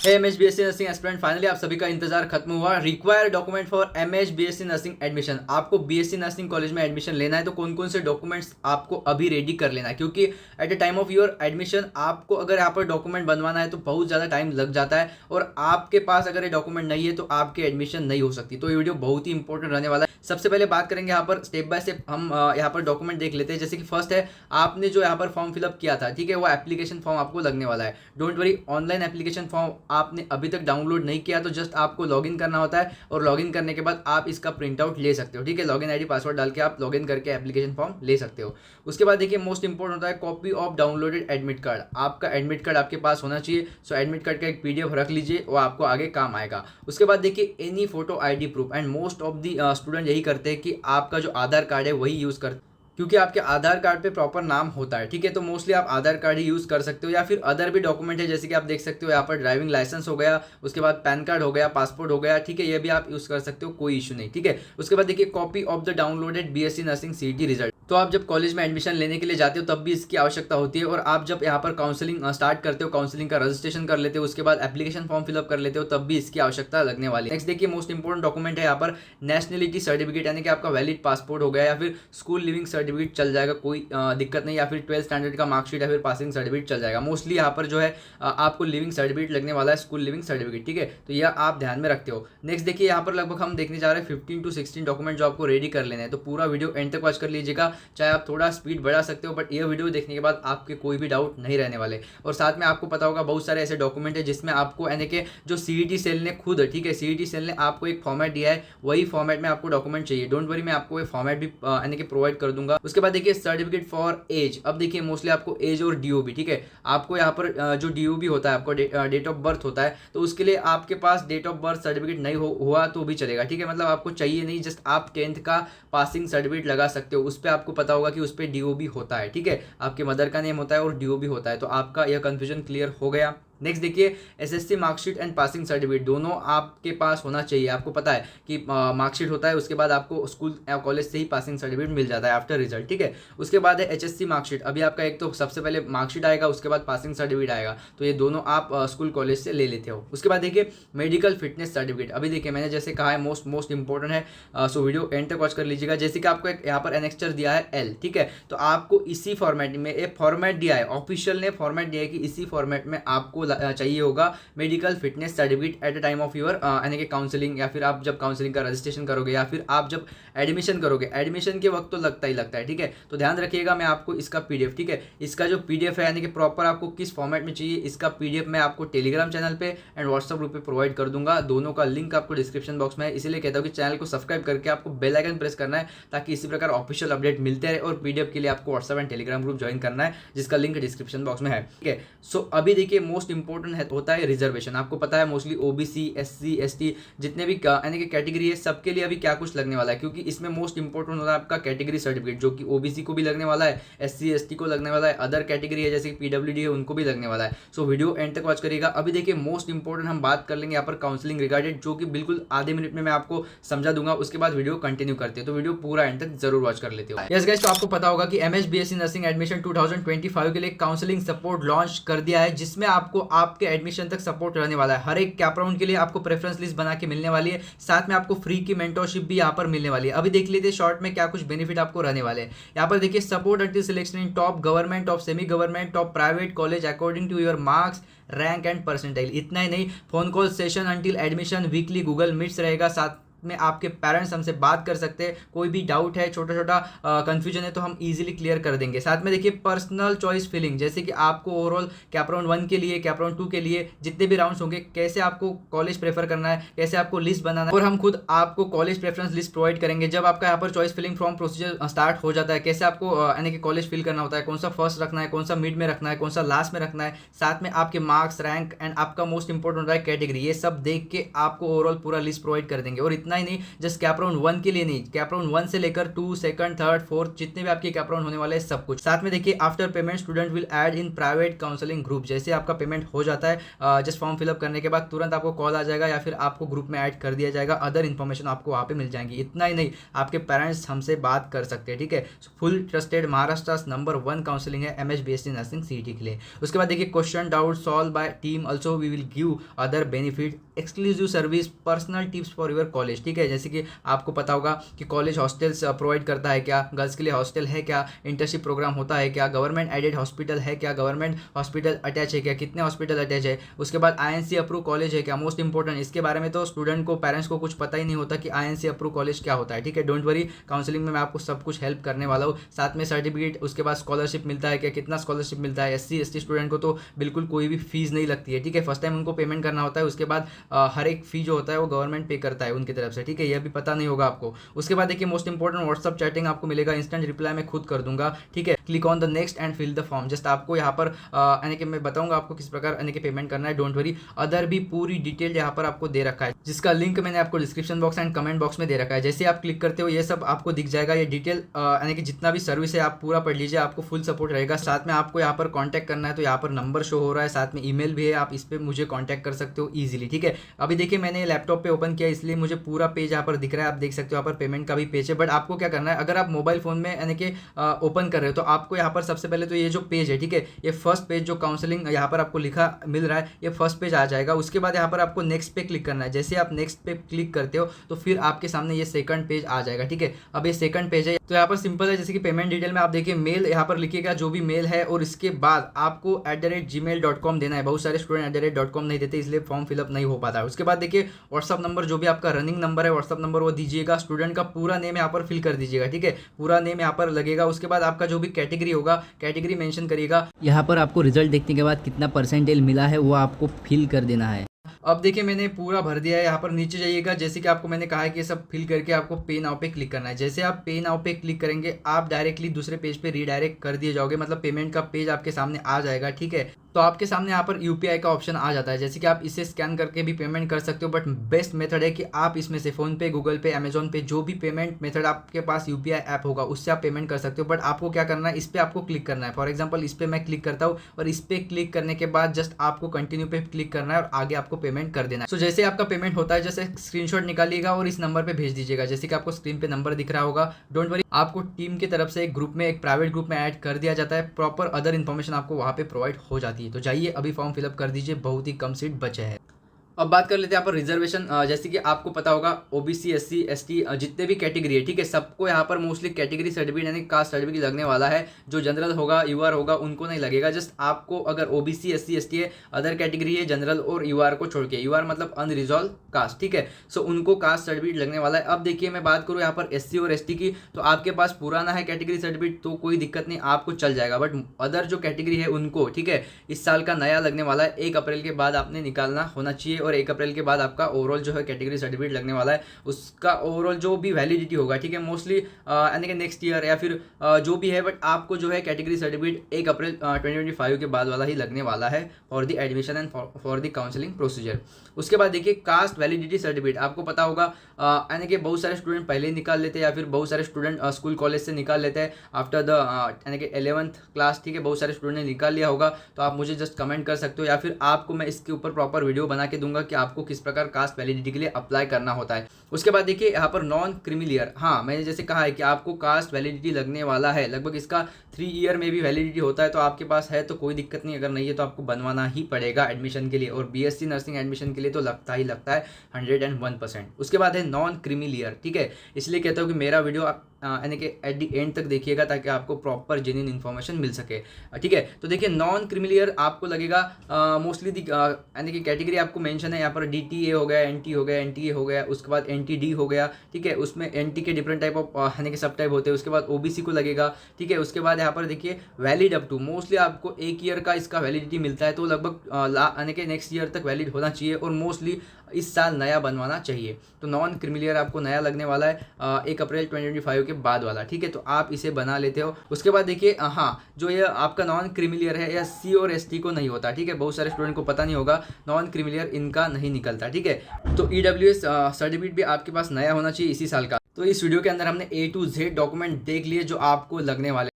MH BSc nursing aspirant, finally आप सभी का इंतजार खत्म हुआ। Required document for MH BSc nursing admission. आपको बीएससी नर्सिंग कॉलेज में एडमिशन लेना है तो कौन कौन से डॉक्यूमेंट्स आपको अभी रेडी कर लेना है, क्योंकि at the time of your admission आपको अगर यहाँ पर डॉक्यूमेंट बनवाना है तो बहुत ज़्यादा टाइम लग जाता है, और आपके पास अगर ये डॉक्यूमेंट नहीं है तो आपकी एडमिशन नहीं हो सकती। तो ये वीडियो बहुत ही इंपॉर्टेंट रहने वाला है। सबसे पहले बात करेंगे यहाँ पर स्टेप बाय स्टेप, हम यहाँ पर डॉक्यूमेंट देख लेते हैं। जैसे कि फर्स्ट है, आपने जो यहाँ पर फॉर्म फिलअप किया था, ठीक है, वो एप्लीकेशन फॉर्म आपको लगने वाला है। Don't worry, online application form आपने अभी तक डाउनलोड नहीं किया तो जस्ट आपको लॉगिन करना होता है, और लॉगिन करने के बाद आप इसका प्रिंट आउट ले सकते हो, ठीक है। लॉगिन आईडी पासवर्ड डाल के आप लॉगिन करके एप्लीकेशन फॉर्म ले सकते हो। उसके बाद देखिए मोस्ट इंपॉर्टेंट होता है copy of downloaded admit card. आपका एडमिट कार्ड आपके पास होना चाहिए। सो एडमिट कार्ड का एक पीडीएफ रख लीजिए, वो आपको आगे काम आएगा। उसके बाद देखिए any photo ID proof, and most of the student यही करते हैं कि आपका जो आधार कार्ड है वही यूज़ करते हैं, क्योंकि आपके आधार कार्ड पे प्रॉपर नाम होता है, ठीक है। तो मोस्टली आप आधार कार्ड ही यूज़ कर सकते हो, या फिर अदर भी डॉक्यूमेंट है, जैसे कि आप देख सकते हो यहाँ पर ड्राइविंग लाइसेंस हो गया, उसके बाद पैन कार्ड हो गया, पासपोर्ट हो गया, ठीक है, ये भी आप यूज़ कर सकते हो, कोई इशू नहीं, ठीक है। उसके बाद देखिए copy of the downloaded BSc nursing CET result. तो आप जब कॉलेज में एडमिशन लेने के लिए जाते हो तब भी इसकी आवश्यकता होती है, और आप जब यहाँ पर काउंसलिंग स्टार्ट करते हो, काउंसलिंग का रजिस्ट्रेशन कर लेते हो, उसके बाद एप्लीकेशन फॉर्म फिलअप कर लेते हो, तब भी इसकी आवश्यकता लगने वाली है। नेक्स्ट देखिए मोस्ट इंपॉर्टेंट डॉक्यूमेंट है यहाँ पर नेशनलिटी सर्टिफिकेट, यानी कि आपका वैलिड पासपोर्ट हो गया, या फिर स्कूल लिविंग सर्टिफिकेट चल जाएगा, कोई दिक्कत नहीं, या फिर 12th स्टैंडर्ड का मार्कशीट या फिर पासिंग सर्टिफिकेट चल जाएगा। मोस्टली यहाँ पर जो है आपको लिविंग सर्टिफिकेट लगने वाला है, स्कूल लिविंग सर्टिफिकेट, ठीक है। तो यह आप ध्यान में रखते हो। नेक्स्ट देखिए यहाँ पर लगभग हम देखने जा रहे हैं 15 to 16 डॉक्यूमेंट जो आपको रेडी कर लेने हैं। तो पूरा वीडियो एंड तक वॉच कर लीजिएगा, चाहे आप थोड़ा स्पीड बढ़ा सकते हो, बट ये वीडियो देखने के बाद आपके कोई भी डाउट नहीं रहने वाले। और साथ में आपको पता होगा बहुत सारे ऐसे डॉक्यूमेंट है जिसमें आपको यानी कि जो सीईटी सेल ने खुद, ठीक है, सीईटी सेल ने आपको एक फॉर्मेट दिया है, वही फॉर्मेट में आपको डॉक्यूमेंट चाहिए। डोंट वरी, मैं आपको ये फॉर्मेट भी यानी कि प्रोवाइड कर दूंगा। उसके बाद देखिए सर्टिफिकेट फॉर एज। अब देखिए मोस्टली आपको एज और डीओबी, ठीक है, आपको यहाँ पर जो डीओबी होता है, आपको डेट ऑफ बर्थ होता है, तो उसके लिए आपके पास डेट ऑफ बर्थ सर्टिफिकेट नहीं हुआ तो भी चलेगा, ठीक है। मतलब आपको चाहिए नहीं, जस्ट आप 10th का पासिंग सर्टिफिकेट लगा सकते हो। उस पर आपको पता होगा कि उस पर डीओबी होता है, ठीक है, आपके मदर का नेम होता है और डीओबी होता है। तो आपका यह कंफ्यूजन क्लियर हो गया। नेक्स्ट देखिए SSC marksheet and passing certificate, दोनों आपके पास होना चाहिए। आपको पता है कि मार्कशीट होता है, उसके बाद आपको स्कूल या कॉलेज से ही पासिंग सर्टिफिकेट मिल जाता है आफ्टर रिजल्ट, ठीक है। उसके बाद है एचएससी मार्कशीट। अभी आपका एक तो सबसे पहले मार्कशीट आएगा, उसके बाद पासिंग सर्टिफिकेट आएगा, तो ये दोनों आप स्कूल कॉलेज से ले लेते हो। उसके बाद देखिए मेडिकल फिटनेस सर्टिफिकेट। अभी देखिए मैंने जैसे कहा है मोस्ट इंपॉर्टेंट है, सो वीडियो एंड तक वॉच कर लीजिएगा। जैसे कि आपको एक यहाँ पर एनेक्स्चर दिया है एल, ठीक है, तो आपको इसी फॉर्मेट में एक फॉर्मेट दिया है, ऑफिशियल ने फॉर्मेट दिया है कि इसी फॉर्मेट में आपको चाहिए होगा medical fitness certificate at the time of your यानी कि काउंसलिंग, या फिर आप जब काउंसलिंग का रजिस्ट्रेशन करोगे, या फिर आप जब एडमिशन करोगे। एडमिशन के वक्त तो लगता ही लगता है, ठीक है। तो ध्यान रखिएगा, मैं आपको इसका पीडीएफ, ठीक है, इसका जो पीडीएफ है यानी कि प्रॉपर आपको किस फॉर्मेट में चाहिए, इसका पीडीएफ मैं आपको टेलीग्राम चैनल पे एंड व्हाट्सएप ग्रुप पे प्रोवाइड कर दूंगा। दोनों का लिंक आपको डिस्क्रिप्शन बॉक्स में है। इसलिए कहता हूँ कि चैनल को सब्सक्राइब करके आपको बेल आइकन प्रेस करना है, ताकि इसी प्रकार ऑफिशियल अपडेट मिलते रहे। और पीडीएफ के लिए आपको WhatsApp and Telegram group join करना है, जिसका लिंक डिस्क्रिप्शन बॉक्स में है, ठीक है। सो अभी देखिए मोस्ट इंपॉर्टेंट होता है रिजर्वेशन। आपको पता है मोस्टली ओबीसी, एससी, एसटी जितने भी यानी कि कैटेगरी है, सबके लिए अभी क्या कुछ लगने वाला है, क्योंकि इसमें मोस्ट इंपॉर्टेंट होता है आपका कैटेगरी सर्टिफिकेट, जो कि ओबीसी को भी लगने वाला है, एससी एसटी को लगने वाला है, अदर कैटेगरी है जैसे कि पीडब्ल्यूडी है उनको भी लगने वाला है। सो वीडियो एंड तक वॉच करिएगा। अभी देखिए मोस्ट इंपॉर्टेंट हम बात कर लेंगे यहाँ पर काउंसलिंग रिगार्डेड, जो कि बिल्कुल आधे मिनट में मैं आपको समझा दूंगा। उसके बाद वीडियो कंटिन्यू करते हैं, तो वीडियो पूरा एंड तक जरूर वॉच कर लेते हो। यस गाइस, तो आपको पता होगा कि एमएच बीएससी नर्सिंग एडमिशन 2025 के लिए काउंसलिंग सपोर्ट लॉन्च कर दिया है, जिसमें आपको आपके एडमिशन तक सपोर्ट रहने वाला है। हर एक कैप राउंड के लिए आपको प्रेफरेंस लिस्ट बना के मिलने वाली है, साथ में आपको फ्री की मेंटरशिप भी यहाँ पर मिलने वाली है। अभी देख लीजिए शॉर्ट में क्या कुछ बेनिफिट आपको रहने वाले हैं। यहाँ पर देखिए support until selection in top government, top semi government, top private college according to your marks, rank and percentile. इतना ही नहीं, phone call session until admission, weekly Google meets रहेगा, साथ में आपके पेरेंट्स हमसे बात कर सकते हैं। कोई भी डाउट है, छोटा छोटा कंफ्यूजन है, तो हम इजीली क्लियर कर देंगे। साथ में देखिए पर्सनल चॉइस फिलिंग, जैसे कि आपको ओवरऑल कैप राउंड 1 के लिए, कैप राउंड 2 के लिए जितने भी राउंड्स होंगे, कैसे आपको कॉलेज प्रेफर करना है, कैसे आपको लिस्ट बनाना है, और हम खुद आपको कॉलेज प्रेफरेंस लिस्ट प्रोवाइड करेंगे। जब आपका यहाँ पर choice filling form procedure start हो जाता है, कैसे आपको यानी कि कॉलेज फिल करना होता है, कौन सा फर्स्ट रखना है, कौन सा मिड में रखना है, कौन सा लास्ट में रखना है, साथ में आपके मार्क्स, रैंक एंड आपका मोस्ट इंपॉर्टेंट होता है कैटेगरी, ये सब देख के आपको ओवरऑल पूरा लिस्ट प्रोवाइड कर देंगे। और इतना इतना ही नहीं, जस्ट कैप राउंड 1 के लिए नहीं, कैप राउंड 1 से लेकर 2, सेकंड, थर्ड, फोर्थ जितने भी आपके कैप राउंड होने वाले हैं सब कुछ। साथ में देखिए after payment student will add in private counselling group. जैसे आपका पेमेंट हो जाता है जस्ट फॉर्म फिलअप करने के बाद तुरंत आपको कॉल आ जाएगा या फिर आपको ग्रुप में ऐड कर दिया जाएगा, अदर इन्फॉर्मेशन आपको वहाँ पे मिल जाएंगी। इतना ही नहीं, आपके पेरेंट्स हमसे बात कर सकते हैं, ठीक है। Full trusted Maharashtra number 1 counselling है MH-BSc नर्सिंग सीईटी के लिए। उसके बाद देखिए question doubt solve by team, also we will give other benefit, exclusive service, personal tips for your college, ठीक है। जैसे कि आपको पता होगा कि कॉलेज हॉस्टल्स प्रोवाइड करता है क्या, गर्ल्स के लिए हॉस्टल है क्या, इंटर्नशिप प्रोग्राम होता है क्या, गवर्नमेंट एडेड हॉस्पिटल है क्या, गवर्नमेंट हॉस्पिटल अटैच है क्या, कितने हॉस्पिटल अटैच है, उसके बाद INC अप्रूव कॉलेज है क्या, मोस्ट इंपॉर्टेंट। इसके बारे में तो स्टूडेंट को, पेरेंट्स को कुछ पता ही नहीं होता कि INC अप्रूव कॉलेज क्या होता है, ठीक है। डोंट वरी, काउंसलिंग में मैं आपको सब कुछ हेल्प करने वाला हूँ। साथ में सर्टिफिकेट, उसके बाद स्कॉलरशिप मिलता है क्या, कितना स्कॉलरशिप मिलता है। SC ST स्टूडेंट को तो बिल्कुल कोई भी फीस नहीं लगती है, ठीक है। फर्स्ट टाइम उनको पेमेंट करना होता है, उसके बाद हर एक फी जो होता है वो गवर्नमेंट पे करता है उनकी तरफ से, ठीक है। यह भी पता नहीं होगा आपको। उसके बाद देखिए मोस्ट इंपॉर्टेंट व्हाट्सअप चैटिंग आपको मिलेगा, इंस्टेंट रिप्लाई मैं खुद कर दूंगा, ठीक है। Click on the next and fill the form. Just आपको यहाँ पर यानी कि मैं बताऊंगा आपको किस प्रकार यानी कि पेमेंट करना है। डोंट वरी, अदर भी पूरी डिटेल यहाँ पर आपको दे रखा है, जिसका लिंक मैंने आपको description box and comment box में दे रखा है। जैसे आप क्लिक करते हो ये सब आपको दिख जाएगा, ये डिटेल यानी कि जितना भी सर्विस है आप पूरा पढ़ लीजिए, आपको फुल सपोर्ट रहेगा। साथ में आपको यहाँ पर कॉन्टैक्ट करना है तो यहाँ पर नंबर शो हो रहा है, साथ में ईमेल भी है, आप इस पर मुझे कॉन्टैक्ट कर सकते हो ईजिली, ठीक है। अभी देखिए मैंने लैपटॉप पे ओपन किया इसलिए मुझे पूरा पेज यहाँ पर दिख रहा है, आप देख सकते हो यहाँ पर पेमेंट का भी पेज है। बट आपको क्या करना है, अगर आप मोबाइल फोन में यानी कि ओपन कर रहे हो तो आपको यहाँ पर सबसे पहले तो ये जो पेज है, ठीक है, ये फर्स्ट पेज जो काउंसलिंग यहाँ पर आपको लिखा मिल रहा है, ये फर्स्ट पेज आ जाएगा। उसके बाद यहाँ पर आपको नेक्स्ट पे क्लिक करना है। जैसे आप नेक्स्ट पे क्लिक करते हो तो फिर आपके सामने ये सेकंड पेज आ जाएगा, ठीक है। अब ये सेकंड पेज है तो यहाँ पर सिंपल है, जैसे कि पेमेंट डिटेल में आप देखिए मेल यहाँ पर लिखिएगा जो भी मेल है, और इसके बाद आपको @gmail.com देना है। बहुत सारे स्टूडेंट @.com नहीं देते, इसलिए फॉर्म फिलअप नहीं हो पाता है। उसके बाद देखिए व्हाट्सअप नंबर, जो भी आपका रनिंग नंबर है व्हाट्सअप नंबर वो दीजिएगा। स्टूडेंट का पूरा नेम यहाँ पर फिल कर दीजिएगा, ठीक है, पूरा नेम यहाँ पर लगेगा। उसके बाद आपका जो भी कैटेगरी होगा कैटेगरी मेंशन करिएगा। यहाँ पर आपको रिजल्ट देखने के बाद कितना परसेंटेज मिला है वो आपको फिल कर देना है। अब देखिए मैंने पूरा भर दिया है। यहाँ पर नीचे जाइएगा, जैसे कि आपको मैंने कहा है कि ये सब फिल करके आपको पे नाउ पे क्लिक करना है। जैसे आप पे नाउ पे क्लिक करेंगे आप डायरेक्टली दूसरे पेज पे रीडायरेक्ट कर दिए जाओगे, मतलब पेमेंट का पेज आपके सामने आ जाएगा, ठीक है। तो आपके सामने यहाँ पर UPI का ऑप्शन आ जाता है, जैसे कि आप इसे स्कैन करके भी पेमेंट कर सकते हो। बट बेस्ट मेथड है कि आप इसमें से फ़ोन पे, गूगल पे, अमेजॉन पे, जो भी पेमेंट मेथड आपके पास UPI ऐप होगा उससे आप पेमेंट कर सकते हो। बट आपको क्या करना है, इस पर आपको क्लिक करना है। फॉर एग्जाम्पल इस पर मैं क्लिक करता हूँ और इस पर क्लिक करने के बाद जस्ट आपको कंटिन्यू पे क्लिक करना है और आगे आपको पेमेंट कर देना है। सो जैसे आपका पेमेंट होता है जैसे स्क्रीनशॉट निकालिएगा और इस नंबर पे भेज दीजिएगा, जैसे कि आपको स्क्रीन पे नंबर दिख रहा होगा। डोंट वरी, आपको टीम की तरफ से एक ग्रुप में, एक प्राइवेट ग्रुप में ऐड कर दिया जाता है। प्रॉपर अदर इन्फॉर्मेशन आपको वहाँ पे प्रोवाइड हो जाती है। तो जाइए अभी फॉर्म फिलअप कर दीजिए, बहुत ही कम सीट बचे हैं। अब बात कर लेते हैं यहाँ पर रिजर्वेशन। जैसे कि आपको पता होगा OBC SC ST जितने भी कैटेगरी है, ठीक है, सबको यहाँ पर मोस्टली कैटेगरी सर्टिफिकेट यानी कास्ट सर्टिफिकेट लगने वाला है। जो जनरल होगा, UR होगा, उनको नहीं लगेगा। जस्ट आपको अगर OBC SC ST है, अदर कैटेगरी है जनरल और UR को छोड़ के, UR मतलब अनरिजॉल्व कास्ट, ठीक है। सो उनको कास्ट सर्टिफिकेट लगने वाला है। अब देखिए मैं बात करूँ यहाँ पर SC और ST की, तो आपके पास पुराना है कैटेगरी सर्टिफिकेट तो कोई दिक्कत नहीं, आपको चल जाएगा। बट अदर जो कैटेगरी है उनको, ठीक है, इस साल का नया लगने वाला है। 1 अप्रैल के बाद आपने निकालना होना चाहिए और 1 अप्रैल के बाद आपका ओवरऑल जो है कैटेगरी सर्टिफिकेट लगने वाला है। उसका ओवरऑल जो भी वैलिडिटी होगा, ठीक है, मोस्टली यानी कि नेक्स्ट ईयर या फिर जो भी है, बट आपको जो है कैटेगरी सर्टिफिकेट 1 अप्रैल 2025 के बाद वाला ही लगने वाला है for the admission and for the counselling procedure. उसके बाद देखिए कास्ट वैलिडिटी सर्टिफिकेट, आपको पता होगा यानी कि बहुत सारे स्टूडेंट पहले ही निकाल लेते हैं या फिर बहुत सारे स्टूडेंट स्कूल कॉलेज से निकाल लेते हैं आफ्टर द यानी कि 11th क्लास, ठीक है, बहुत सारे स्टूडेंट ने निकाल लिया होगा। तो आप मुझे जस्ट कमेंट कर सकते हो या फिर आपको मैं इसके ऊपर प्रॉपर वीडियो बना के दूंगा कि आपको किस प्रकार कास्ट वैलिडिटी के लिए अप्लाई करना होता है। उसके बाद देखिए यहाँ पर नॉन क्रीमिलियर, हाँ मैंने जैसे कहा है कि आपको कास्ट वैलिडिटी लगने वाला है, लगभग इसका 3 ईयर में भी वैलिडिटी होता है। तो आपके पास है तो कोई दिक्कत नहीं, अगर नहीं है तो आपको बनवाना ही पड़ेगा एडमिशन के लिए। और BSc नर्सिंग एडमिशन के लिए तो लगता ही लगता है 101%। उसके बाद है नॉन क्रीमिलियर, ठीक है, इसलिए कहता हूँ कि मेरा वीडियो यानी कि एट दी एंड तक देखिएगा ताकि आपको प्रॉपर जेन्युइन इन्फॉर्मेशन मिल सके, ठीक है। तो देखिए नॉन क्रीमिलियर आपको लगेगा मोस्टली यानी कि कैटेगरी आपको मेंशन है यहाँ पर DTA हो गया, NT हो गया, NTA हो गया, उसके बाद NTD हो गया, ठीक है। उसमें NT के डिफरेंट टाइप ऑफ यानी कि सब टाइप होते हैं। उसके बाद OBC को लगेगा, ठीक है। उसके बाद यहाँ पर देखिए वैलिड अप टू, मोस्टली आपको 1 ईयर का इसका वैलिडिटी मिलता है, तो लगभग यानी कि नेक्स्ट ईयर तक वैलिड होना चाहिए। और मोस्टली इस साल नया बनवाना चाहिए। तो नॉन क्रीमिलियर आपको नया लगने वाला है 1 अप्रैल 2025 के बाद वाला, ठीक है। तो आप इसे बना लेते हो। उसके बाद देखिए हाँ, जो ये आपका नॉन क्रीमिलियर है या सी और एस टी को नहीं होता, ठीक है। बहुत सारे स्टूडेंट को पता नहीं होगा, नॉन क्रीमिलियर इनका नहीं निकलता, ठीक है। तो EWS सर्टिफिकेट भी आपके पास नया होना चाहिए इसी साल का। तो इस वीडियो के अंदर हमने A to Z डॉक्यूमेंट देख लिए जो आपको लगने वाले।